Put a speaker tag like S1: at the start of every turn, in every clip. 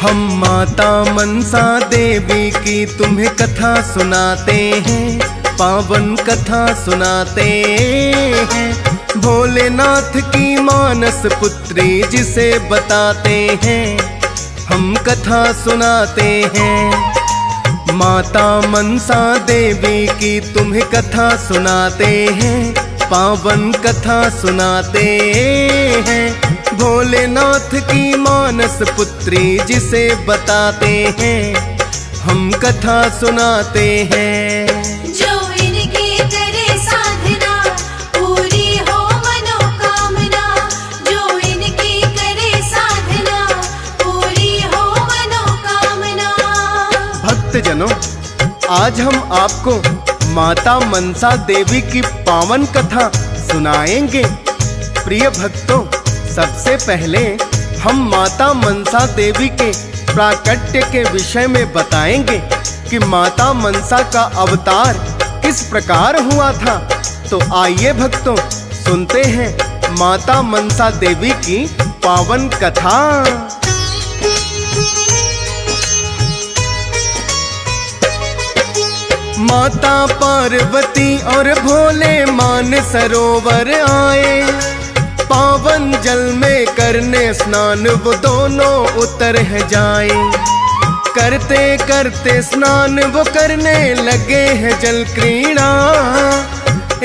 S1: हम माता मनसा देवी की तुम्हें कथा सुनाते हैं, पावन कथा सुनाते हैं। भोलेनाथ की मानस पुत्री जिसे बताते हैं, हम कथा सुनाते हैं। माता मनसा देवी की तुम्हें कथा सुनाते हैं, पावन कथा सुनाते हैं। भोलेनाथ की मानस पुत्री जिसे बताते हैं, हम कथा सुनाते हैं।
S2: जो इनकी करे साधना पूरी हो मनोकामना, जो इनकी करे साधना पूरी हो मनोकामना।
S1: भक्तजनों, आज हम आपको माता मनसा देवी की पावन कथा सुनाएंगे। प्रिय भक्तों, सबसे पहले हम माता मनसा देवी के प्राकट्य के विषय में बताएंगे कि माता मनसा का अवतार किस प्रकार हुआ था। तो आइए भक्तों, सुनते हैं माता मनसा देवी की पावन कथा। माता पार्वती और भोले मान सरोवर आए, पावन जल में करने स्नान वो दोनों उतर है जाए। करते करते स्नान वो करने लगे हैं जल क्रीड़ा,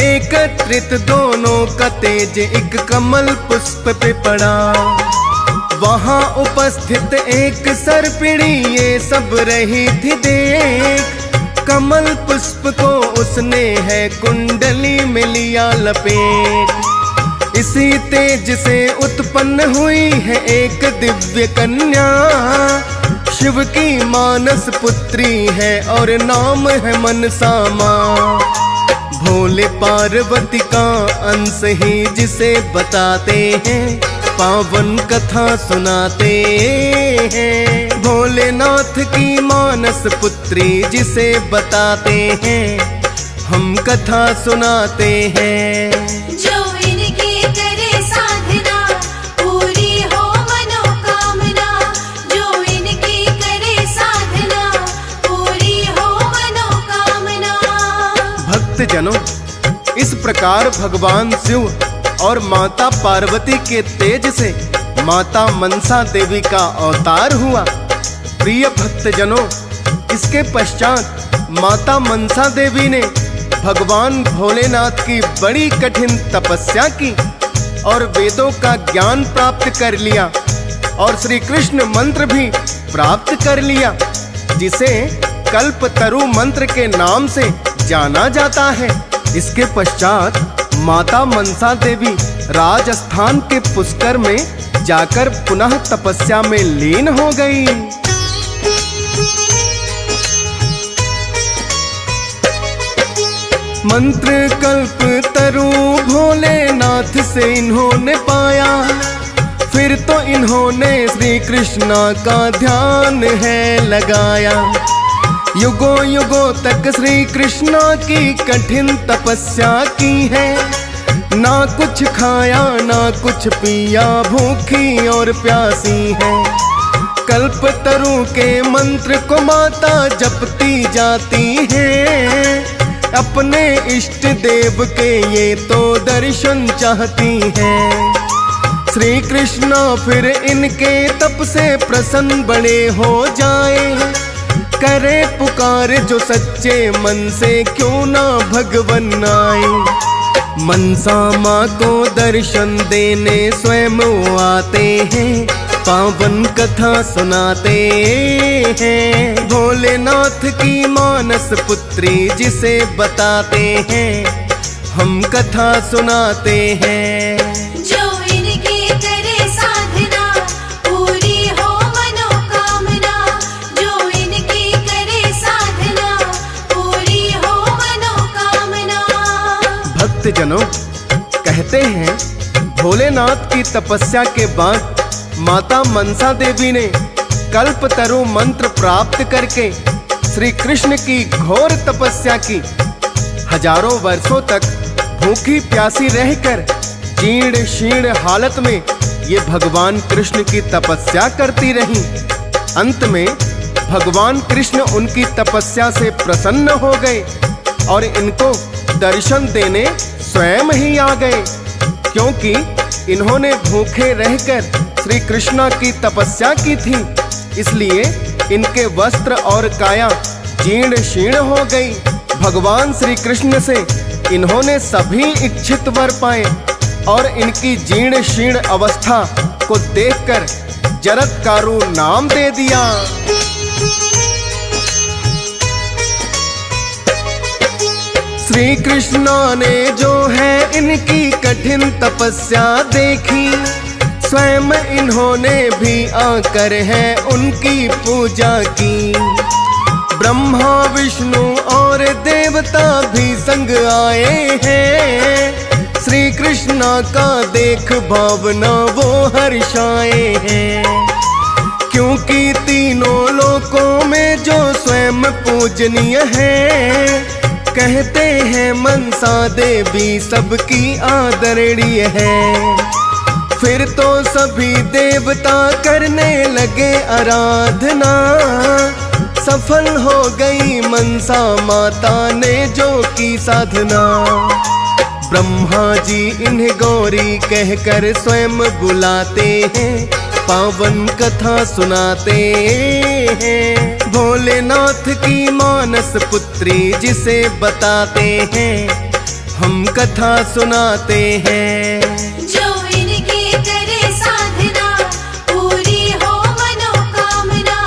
S1: एकत्रित दोनों का तेज एक कमल पुष्प पे पड़ा। वहाँ उपस्थित एक सर्पिणी ये सब रही थी देख, कमल पुष्प को उसने है कुंडली में लिया लपेट। इसी तेज से उत्पन्न हुई है एक दिव्य कन्या, शिव की मानस पुत्री है और नाम है मनसा माँ। भोले पार्वती का अंश ही जिसे बताते हैं, पावन कथा सुनाते हैं। भोलेनाथ की मानस पुत्री जिसे बताते हैं, हम कथा सुनाते हैं।
S2: जो इनकी करे साधना पूरी हो मनोकामना, जो इनकी करे साधना पूरी हो मनोकामना।
S1: भक्तजनों, इस प्रकार भगवान शिव और माता पार्वती के तेज से माता मनसा देवी का अवतार हुआ। प्रिय भक्तजनों, इसके पश्चात माता मनसा देवी ने भगवान भोलेनाथ की बड़ी कठिन तपस्या की और वेदों का ज्ञान प्राप्त कर लिया और श्री कृष्ण मंत्र भी प्राप्त कर लिया, जिसे कल्पतरु मंत्र के नाम से जाना जाता है। इसके पश्चात माता मनसा देवी राजस्थान के पुष्कर में जाकर पुनः तपस्या में लीन हो गई। मंत्र कल्प तरु भोलेनाथ से इन्होंने पाया, फिर तो इन्होंने श्री कृष्णा का ध्यान है लगाया। युगों युगों तक श्री कृष्णा की कठिन तपस्या की है, ना कुछ खाया ना कुछ पिया, भूखी और प्यासी है। कल्पतरु के मंत्र को माता जपती जाती है, अपने इष्ट देव के ये तो दर्शन चाहती हैं। श्री कृष्णा फिर इनके तप से प्रसन्न बड़े हो जाए, करे पुकार जो सच्चे मन से क्यों ना भगवन आए। मनसा माँ को दर्शन देने स्वयं वो आते हैं, पावन कथा सुनाते हैं। भोलेनाथ की मानस पुत्री जिसे बताते हैं, हम कथा सुनाते हैं।
S2: जो इनकी करे साधना पूरी हो मनोकामना, जो इनकी करे साधना पूरी हो मनोकामना।
S1: भक्तजनों, कहते हैं भोलेनाथ की तपस्या के बाद माता मनसा देवी ने कल्पतरु मंत्र प्राप्त करके श्री कृष्ण की घोर तपस्या की। हजारों वर्षों तक भूखी प्यासी रहकर जीर्ण शीर्ण हालत में ये भगवान कृष्ण की तपस्या करती रहीं। अंत में भगवान कृष्ण उनकी तपस्या से प्रसन्न हो गए और इनको दर्शन देने स्वयं ही आ गए, क्योंकि इन्होंने भूखे रहकर श्री कृष्ण की तपस्या की थी। इसलिए इनके वस्त्र और काया जीर्ण शीर्ण हो गई। भगवान श्री कृष्ण से इन्होंने सभी इच्छित वर पाए और इनकी जीर्ण शीर्ण अवस्था को देखकर जरत्कारु नाम दे दिया। श्री कृष्ण ने जो है इनकी कठिन तपस्या देखी, स्वयं इन्होंने भी आकर है उनकी पूजा की। ब्रह्मा विष्णु और देवता भी संग आए हैं, श्री कृष्ण का देख भावना वो हर्षाए हैं। क्योंकि तीनों लोकों में जो स्वयं पूजनीय है, कहते हैं मनसा देवी सबकी आदरणीय है। फिर तो सभी देवता करने लगे आराधना, सफल हो गई मनसा माता ने जो की साधना। ब्रह्मा जी इन्हें गौरी कहकर स्वयं बुलाते हैं, पावन कथा सुनाते हैं। भोलेनाथ की मानस पुत्री जिसे बताते हैं, हम कथा सुनाते हैं।
S2: जो इनकी करे साधना पूरी हो मनोकामना,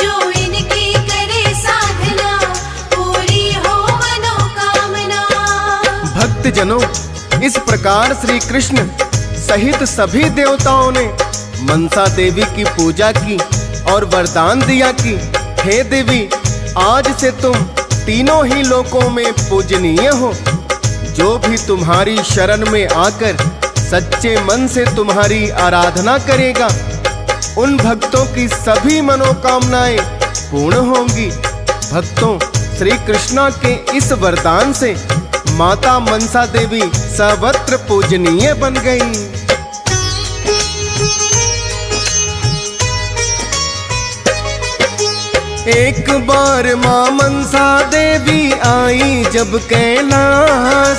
S2: जो इनकी करे साधना पूरी हो मनोकामना।
S1: भक्तजनों, इस प्रकार श्री कृष्ण सहित सभी देवताओं ने मनसा देवी की पूजा की और वरदान दिया कि हे देवी, आज से तुम तीनों ही लोकों में पूजनीय हो। जो भी तुम्हारी शरण में आकर सच्चे मन से तुम्हारी आराधना करेगा, उन भक्तों की सभी मनोकामनाएं पूर्ण होंगी। भक्तों, श्री कृष्ण के इस वरदान से माता मनसा देवी सर्वत्र पूजनीय बन गई। एक बार मां मनसा देवी आई जब कैलाश,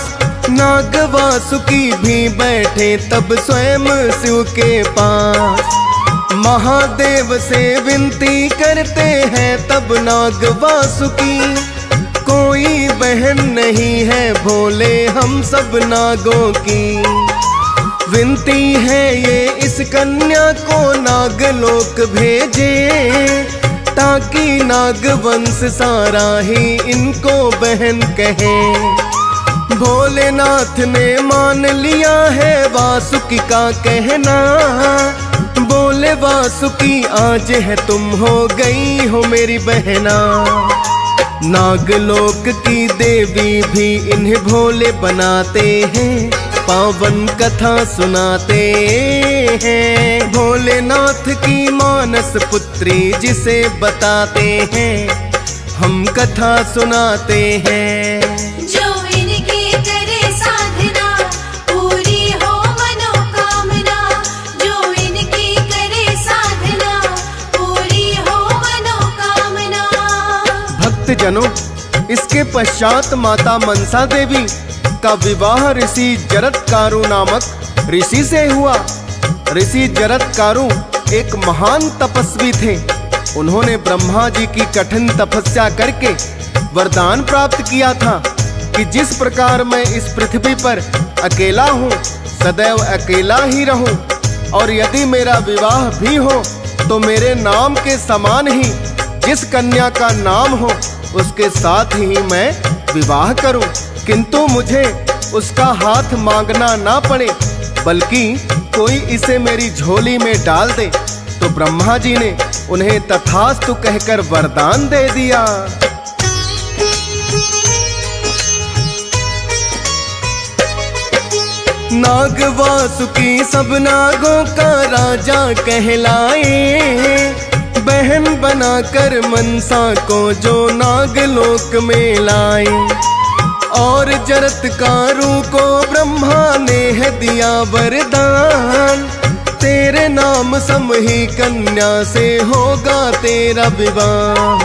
S1: नाग वासुकी भी बैठे तब स्वयं शिव के पास। महादेव से विनती करते हैं तब नाग वासुकी, कोई बहन नहीं है भोले हम सब नागों की। विनती है ये इस कन्या को नागलोक भेजे, ताकि नाग वंश सारा ही इनको बहन कहे। भोलेनाथ ने मान लिया है वासुकी का कहना, बोले वासुकी आज है तुम हो गई हो मेरी बहना। नागलोक की देवी भी इन्हें भोले बनाते हैं, पावन कथा सुनाते हैं। भोलेनाथ की मानस पुत्री जिसे बताते हैं, हम कथा सुनाते हैं।
S2: जो इनकी करे साधना पूरी हो मनोकामना, जो इनकी करे साधना पूरी हो मनोकामना।
S1: भक्तजनों, इसके पश्चात माता मनसा देवी का विवाह ऋषि जरत्कारु नामक ऋषि से हुआ। ऋषि जरत्कारु एक महान तपस्वी थे। उन्होंने ब्रह्मा जी की कठिन तपस्या करके वरदान प्राप्त किया था कि जिस प्रकार मैं इस पृथ्वी पर अकेला हूँ, सदैव अकेला ही रहूं, और यदि मेरा विवाह भी हो तो मेरे नाम के समान ही जिस कन्या का नाम हो उसके साथ ही मैं विवाह करूं, किंतु मुझे उसका हाथ मांगना ना पड़े, बल्कि कोई इसे मेरी झोली में डाल दे। तो ब्रह्मा जी ने उन्हें तथास्तु कहकर वरदान दे दिया। नाग वासुकी सब नागों का राजा कहलाए, बहन बनाकर मनसा को जो नागलोक में लाए। और जरत्कारु को ब्रह्मा ने है दिया वरदान, तेरे तेरे नाम समही कन्या से होगा तेरा विवाह।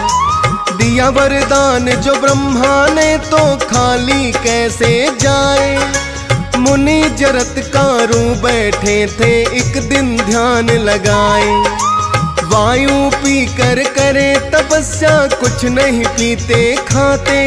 S1: दिया वरदान जो ब्रह्मा ने तो खाली कैसे जाए। मुनि जरत्कारु बैठे थे एक दिन ध्यान लगाए। वायु पी कर करे तपस्या कुछ नहीं पीते खाते।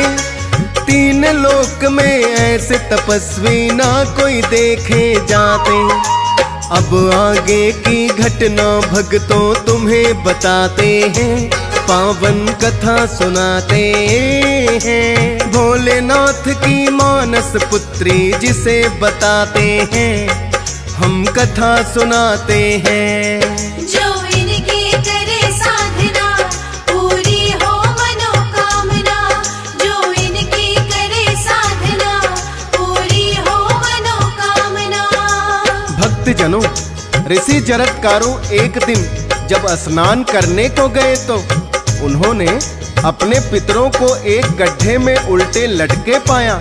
S1: तीन लोक में ऐसे तपस्वी ना कोई देखे जाते। अब आगे की घटना भक्तों तुम्हें बताते हैं, पावन कथा सुनाते हैं। भोलेनाथ की मानस पुत्री जिसे बताते हैं, हम कथा सुनाते हैं।
S2: जो इनकी करे साधना पूरी हो मनोकामना। जो इनकी करे साधना पूरी हो मनोकामना।
S1: भक्तजनों, ऋषि जरत्कारु एक दिन जब स्नान करने को गए तो उन्होंने अपने पितरों को एक गड्ढे में उल्टे लटके पाया।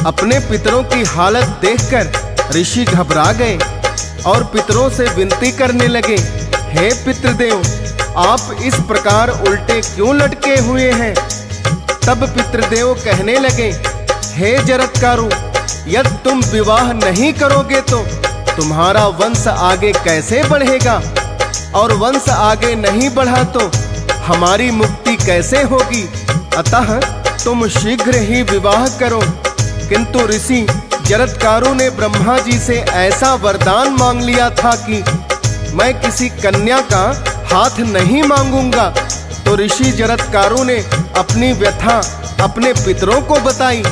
S1: अपने पितरों की हालत देखकर ऋषि घबरा गए और पितरों से विनती करने लगे, हे पितृदेव, आप इस प्रकार उल्टे क्यों लटके हुए हैं। तब पितृदेव कहने लगे, हे जरत्कारु, यदि तुम विवाह नहीं करोगे तो तुम्हारा वंश आगे कैसे बढ़ेगा, और वंश आगे नहीं बढ़ा तो हमारी मुक्ति कैसे होगी। अतः तुम शीघ्र ही विवाह करो। किंतु ऋषि जरत्कारु ने ब्रह्मा जी से ऐसा वरदान मांग लिया था कि मैं किसी कन्या का हाथ नहीं मांगूंगा। तो ऋषि जरत्कारु ने अपनी व्यथा अपने पितरों को बताई।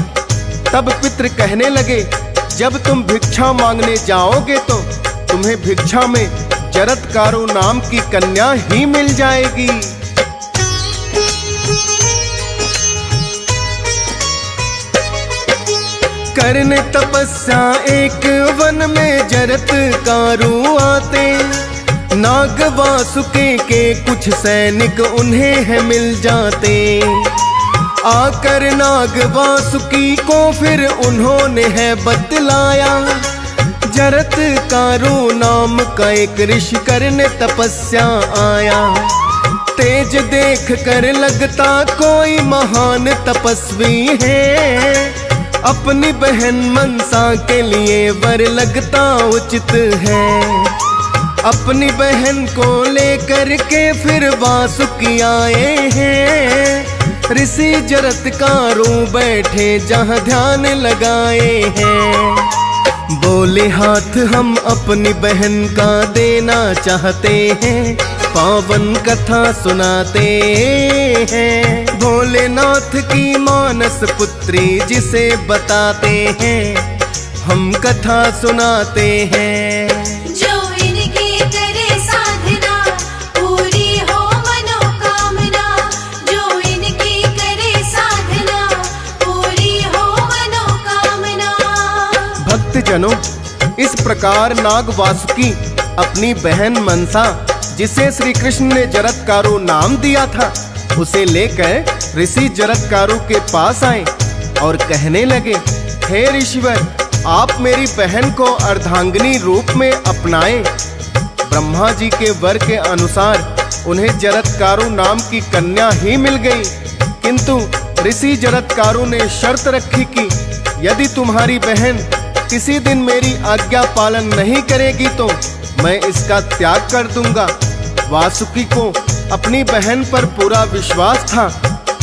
S1: तब पितृ कहने लगे, जब तुम भिक्षा मांगने जाओगे तो तुम्हें भिक्षा में जरत्कारु नाम की कन्या ही मिल जाएगी। करने तपस्या एक वन में जरत्कारु आते। नाग वासुकी के कुछ सैनिक उन्हें है मिल जाते। आकर नाग वासुकी को फिर उन्होंने है बतलाया, जरत्कारु नाम का एक ऋषि करने तपस्या आया। तेज देख कर लगता कोई महान तपस्वी है। अपनी बहन मनसा के लिए वर लगता उचित है। अपनी बहन को लेकर के फिर वासुकी आए हैं। ऋषि जरत्कारु बैठे जहाँ ध्यान लगाए हैं। बोले, हाथ हम अपनी बहन का देना चाहते हैं, पावन कथा सुनाते हैं। भोलेनाथ की मानस पुत्री जिसे बताते हैं, हम कथा सुनाते हैं।
S2: जो इनकी करे साधना पूरी हो मनोकामना। जो इनकी करे साधना पूरी हो मनोकामना।
S1: भक्तजनों, इस प्रकार नाग वासुकी अपनी बहन मनसा, जिसे श्री कृष्ण ने जरत्कारु नाम दिया था, उसे लेकर ऋषि जरत्कारु के पास आए और कहने लगे, हे ऋषिवर, आप मेरी बहन को अर्धांगिनी रूप में अपनाएं। ब्रह्मा जी के वर के अनुसार उन्हें जरत्कारु नाम की कन्या ही मिल गई। किंतु ऋषि जरत्कारु ने शर्त रखी कि यदि तुम्हारी बहन किसी दिन मेरी आज्ञा पालन नहीं करेगी तो मैं इसका त्याग कर दूंगा। वासुकी को अपनी बहन पर पूरा विश्वास था।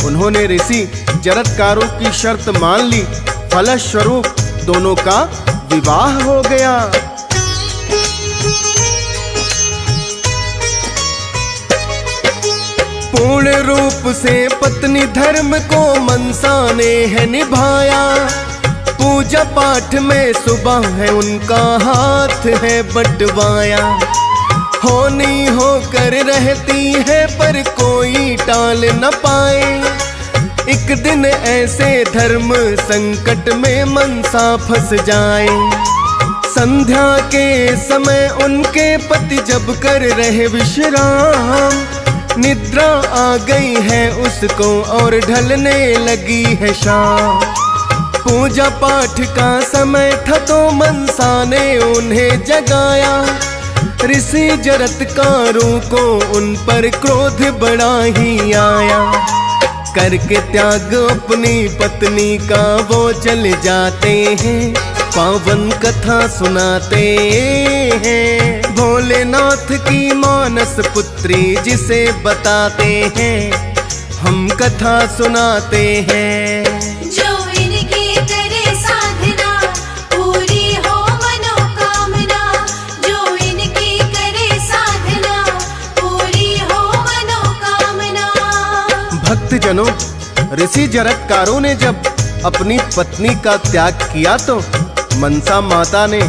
S1: उन्होंने ऋषि जरत्कारु की शर्त मान ली। फलस्वरूप दोनों का विवाह हो गया। पूर्ण रूप से पत्नी धर्म को मनसा ने है निभाया। पूजा पाठ में सुबह है उनका हाथ है बंटवाया। होनी होकर रहती है पर कोई टाल न पाए। एक दिन ऐसे धर्म संकट में मनसा फंस जाए। संध्या के समय उनके पति जब कर रहे विश्राम, निद्रा आ गई है उसको और ढलने लगी है शाम। पूजा पाठ का समय था तो मनसा ने उन्हें जगाया। ऋषि जरत्कारों को उन पर क्रोध बड़ा ही आया। करके त्याग अपनी पत्नी का वो चले जाते हैं, पावन कथा सुनाते हैं। भोलेनाथ की मानस पुत्री जिसे बताते हैं, हम कथा सुनाते हैं।
S2: जो इनकी करे साधना पूरी हो मनोकामना, जो इनकी करे साधना पूरी हो मनोकामना।
S1: भक्तजनों, ऋषि जरत्कारों ने जब अपनी पत्नी का त्याग किया तो मनसा माता ने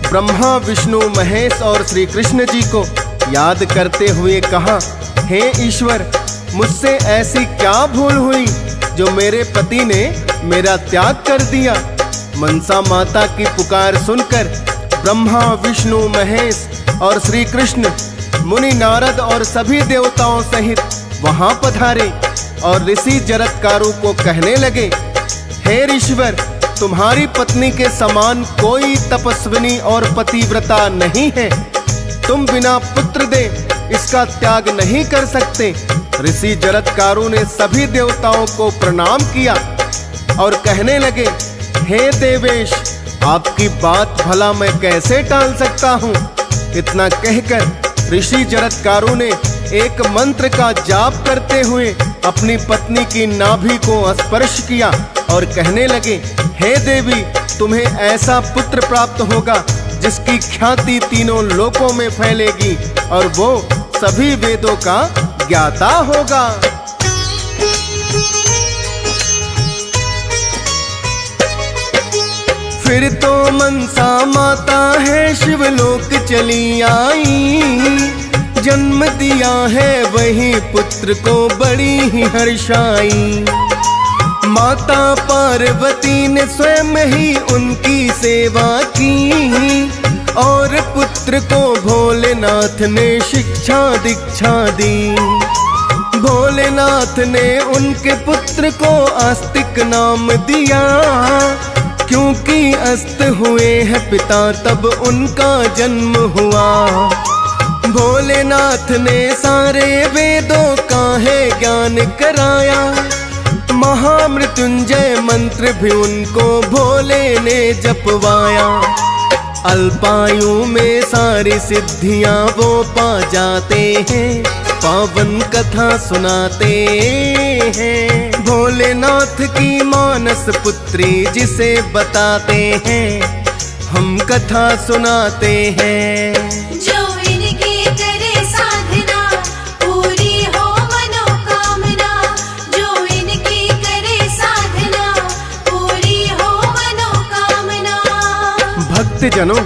S1: ब्रह्मा विष्णु महेश और श्री कृष्ण जी को याद करते हुए कहा, हे ईश्वर, मुझसे ऐसी क्या भूल हुई जो मेरे पति ने मेरा त्याग कर दिया। मनसा माता की पुकार सुनकर ब्रह्मा विष्णु महेश और श्री कृष्ण मुनि नारद और सभी देवताओं सहित वहां पधारे और ऋषि जरत्कारों को कहने लगे, हे ईश्वर, तुम्हारी पत्नी के समान कोई तपस्विनी और पतिव्रता नहीं है। तुम बिना पुत्र दे इसका त्याग नहीं कर सकते। ऋषि जरत्कारों ने सभी देवताओं को प्रणाम किया और कहने लगे, हे देवेश, आपकी बात भला मैं कैसे टाल सकता हूँ। इतना कहकर ऋषि जरत्कारों ने एक मंत्र का जाप करते हुए अपनी पत्नी की नाभि को स्पर्श किया और कहने लगे, हे देवी, तुम्हें ऐसा पुत्र प्राप्त होगा जिसकी ख्याति तीनों लोकों में फैलेगी और वो सभी वेदों का ज्ञाता होगा। फिर तो मनसा माता है शिवलोक चली आई, जन्म दिया है वही पुत्र को बड़ी ही हर्षाई। माता पार्वती ने स्वयं ही उनकी सेवा की और पुत्र को भोलेनाथ ने शिक्षा दीक्षा दी। भोलेनाथ ने उनके पुत्र को आस्तिक नाम दिया, क्योंकि अस्त हुए हैं पिता तब उनका जन्म हुआ। भोलेनाथ ने सारे वेदों का है ज्ञान कराया, महामृत्युंजय मंत्र भी उनको भोले ने जपवाया। अल्पायु में सारी सिद्धियां वो पा जाते हैं, पावन कथा सुनाते हैं। भोलेनाथ की मानस पुत्री जिसे बताते हैं, हम कथा सुनाते हैं।
S2: जो इनकी करे साधना पूरी हो मनोकामना, जो इनकी करे साधना पूरी हो मनोकामना।
S1: भक्तजनों,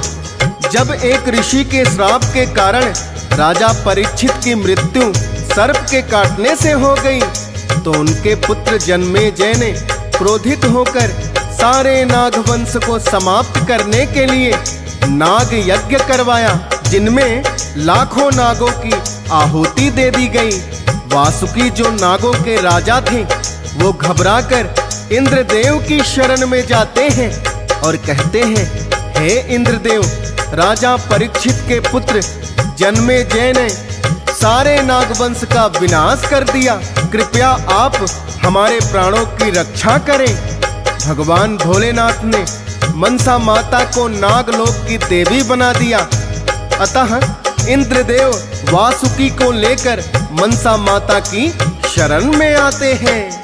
S1: जब एक ऋषि के श्राप के कारण राजा परीक्षित की मृत्यु सर्प के काटने से हो गई, तो उनके पुत्र जन्मेजय ने क्रोधित होकर सारे नागवंश को समाप्त करने के लिए नाग यज्ञ करवाया, जिनमें लाखों नागों की आहुति दे दी गई। वासुकी जो नागों के राजा थे, वो घबराकर इंद्रदेव की शरण में जाते हैं और कहते हैं, हे इंद्रदेव, राजा परीक्षित के पुत्र जन्मेजय ने सारे नागवंश का विनाश कर दिया, कृपया आप हमारे प्राणों की रक्षा करें। भगवान भोलेनाथ ने मनसा माता को नागलोक की देवी बना दिया, अतः इंद्रदेव वासुकी को लेकर मनसा माता की शरण में आते हैं।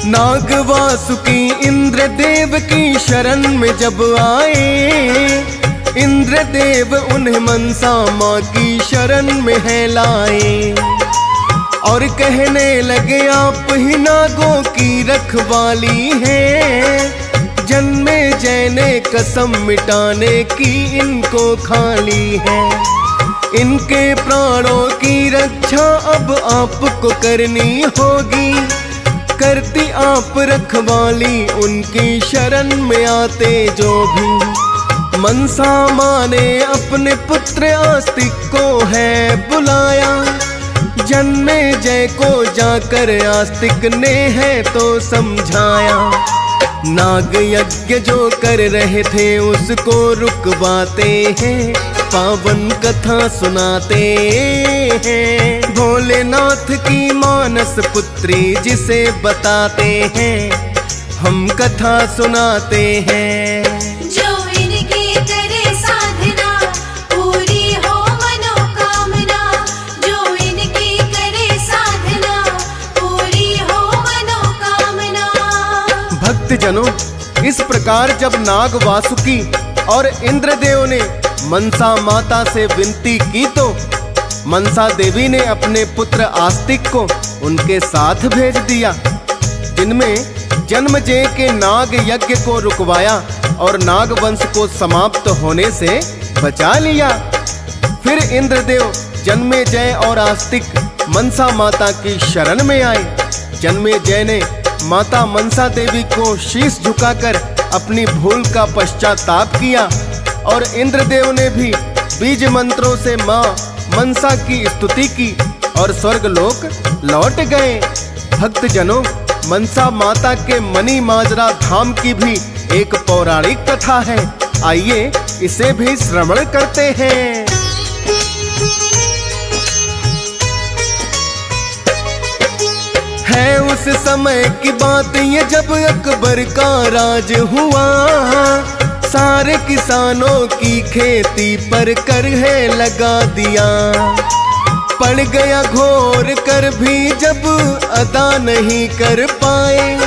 S1: नाग वासुकी इंद्रदेव की शरण में जब आए, इंद्रदेव उन्हें मनसा माँ की शरण में है लाए और कहने लगे, आप ही नागों की रखवाली हैं। जन्मेजय ने कसम मिटाने की इनको खाली है, इनके प्राणों की रक्षा अब आपको करनी होगी। करती आप रखवाली उनकी शरण में आते जो भी। मनसा माँ ने अपने पुत्र आस्तिक को है बुलाया, जन्मेजय को जाकर आस्तिक ने है तो समझाया। नाग यज्ञ जो कर रहे थे उसको रुकवाते हैं, पावन कथा सुनाते हैं। भोलेनाथ की मानस पुत्री जिसे बताते हैं, हम कथा सुनाते हैं।
S2: जो इनकी करे साधना पूरी हो मनोकामना, जो इनकी करे साधना पूरी हो मनोकामना।
S1: भक्तजनों, इस प्रकार जब नाग वासुकी और इंद्रदेव ने मनसा माता से विनती की तो मनसा देवी ने अपने पुत्र आस्तिक को उनके साथ भेज दिया, जिनमें जन्मजय के नाग यज्ञ को रुकवाया और नाग वंश को समाप्त होने से बचा लिया। फिर इंद्रदेव जन्मेजय और आस्तिक मनसा माता की शरण में आए। जन्मेजय ने माता मनसा देवी को शीश झुकाकर अपनी भूल का पश्चाताप किया और इंद्रदेव ने भी बीज मंत्रों से मां मनसा की स्तुति की और स्वर्गलोक लौट गए। भक्तजनों, मनसा माता के मणि माजरा धाम की भी एक पौराणिक कथा है, आइए इसे भी श्रवण करते हैं। है उस समय की बात ये जब अकबर का राज हुआ, सारे किसानों की खेती पर कर है लगा दिया। पड़ गया घोर कर भी जब अदा नहीं कर पाए,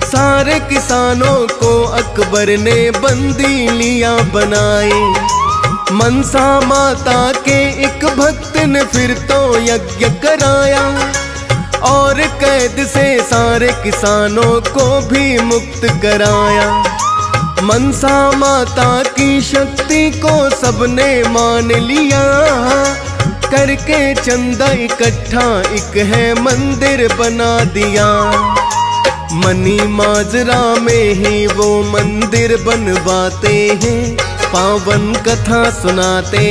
S1: सारे किसानों को अकबर ने बंदी लिया बनाए। मनसा माता के एक भक्त ने फिर तो यज्ञ कराया और कैद से सारे किसानों को भी मुक्त कराया। मनसा माता की शक्ति को सबने मान लिया, करके चंदा इकट्ठा एक है मंदिर बना दिया। मनी माजरा में ही वो मंदिर बनवाते हैं, पावन कथा सुनाते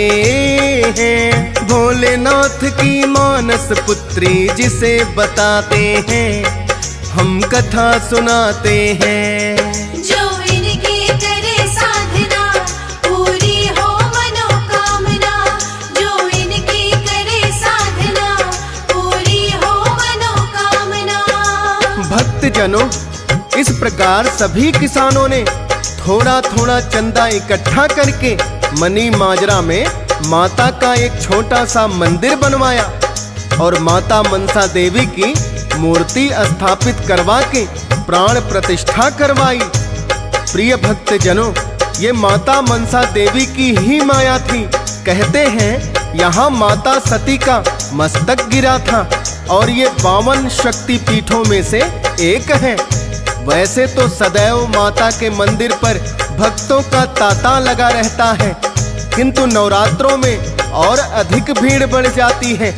S1: हैं। भोलेनाथ की मानस पुत्री जिसे बताते हैं, हम कथा सुनाते हैं।
S2: जो इनकी करे साधना पूरी हो मनोकामना, जो इनकी करे साधना पूरी हो मनोकामना।
S1: भक्तजनों, इस प्रकार सभी किसानों ने थोड़ा थोड़ा चंदा इकट्ठा करके मनी माजरा में माता का एक छोटा सा मंदिर बनवाया और माता मनसा देवी की मूर्ति स्थापित करवा के प्राण प्रतिष्ठा करवाई। प्रिय भक्तजनों, ये माता मनसा देवी की ही माया थी। कहते हैं यहाँ माता सती का मस्तक गिरा था और ये 52 शक्ति पीठों में से एक है। वैसे तो सदैव माता के मंदिर पर भक्तों का तांता लगा रहता है, किंतु नवरात्रों में और अधिक भीड़ बढ़ जाती है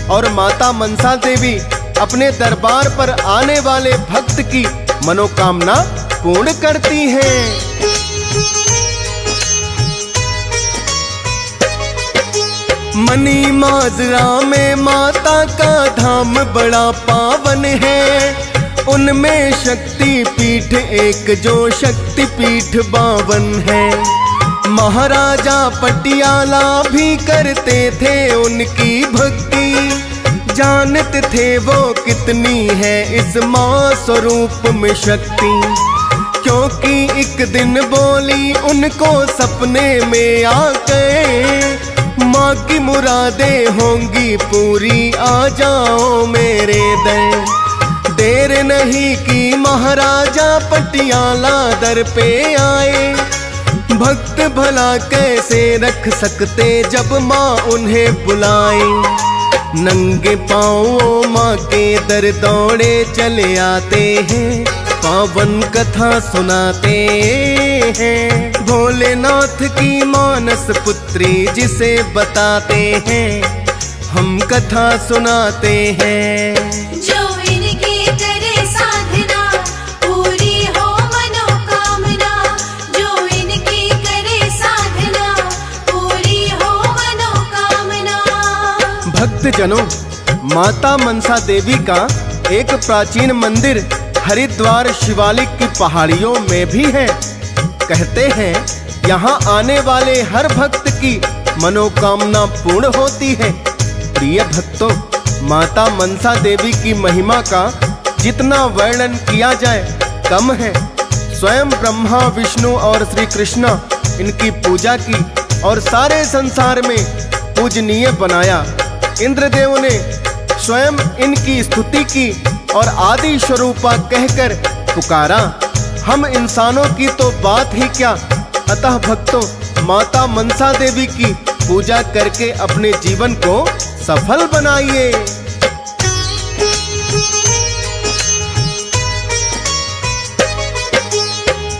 S1: और माता मनसा देवी अपने दरबार पर आने वाले भक्त की मनोकामना पूर्ण करती हैं। मनी माजरा में माता का धाम बड़ा पावन है, उनमें शक्ति पीठ एक जो शक्ति पीठ 52 है। महाराजा पटियाला भी करते थे उनकी भक्ति, जानते थे वो कितनी है इस माँ स्वरूप में शक्ति। क्योंकि एक दिन बोली उनको सपने में आके, माँ की मुरादें होंगी पूरी, आ जाओ मेरे दर। देर नहीं की महाराजा पटियाला दर पे आए, भक्त भला कैसे रख सकते जब माँ उन्हें बुलाए। नंगे पाँव माँ के दर दौड़े चले आते हैं, पावन कथा सुनाते हैं। भोलेनाथ की मानस पुत्री जिसे बताते हैं, हम कथा सुनाते हैं।
S2: जो इनकी करे साधना पूरी हो मनोकामना, जो इनकी करे साधना पूरी हो मनोकामना।
S1: भक्तजनों, माता मनसा देवी का एक प्राचीन मंदिर हरिद्वार शिवालिक की पहाड़ियों में भी है। कहते हैं यहाँ आने वाले हर भक्त की मनोकामना पूर्ण होती है। प्रिय भक्तों, माता मनसा देवी की महिमा का जितना वर्णन किया जाए कम है। स्वयं ब्रह्मा, विष्णु और श्री कृष्ण इनकी पूजा की और सारे संसार में पूजनीय बनाया। इंद्रदेव ने स्वयं इनकी स्तुति की और आदि स्वरूपा कहकर पुकारा। हम इंसानों की तो बात ही क्या। अतः भक्तों, माता मनसा देवी की पूजा करके अपने जीवन को सफल बनाइए।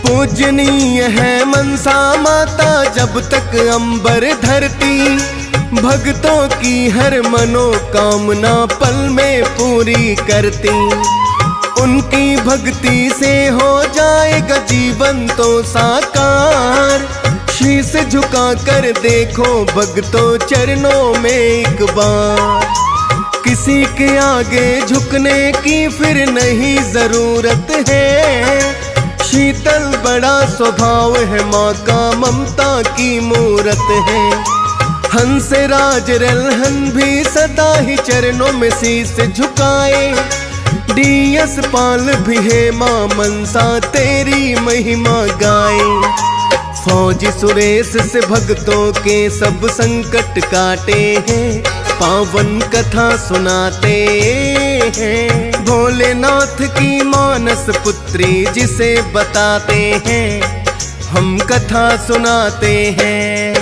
S1: पूजनीय है मनसा माता जब तक अंबर धरती, भक्तों की हर मनोकामना पल में पूरी करती। उनकी भक्ति से हो जाएगा जीवन तो साकार। शीश झुका कर देखो भक्तों चरणों में एक बार। किसी के आगे झुकने की फिर नहीं जरूरत है। शीतल बड़ा स्वभाव है, माँ का ममता की मूरत है। हंस राज रलहन भी सदा ही चरणों में शीस झुकाए। डीएस पाल भी है माँ मनसा तेरी महिमा गाए। फौजी सुरेश से भक्तों के सब संकट काटे हैं, पावन कथा सुनाते हैं। भोलेनाथ की मानस पुत्री जिसे बताते हैं, हम कथा सुनाते हैं।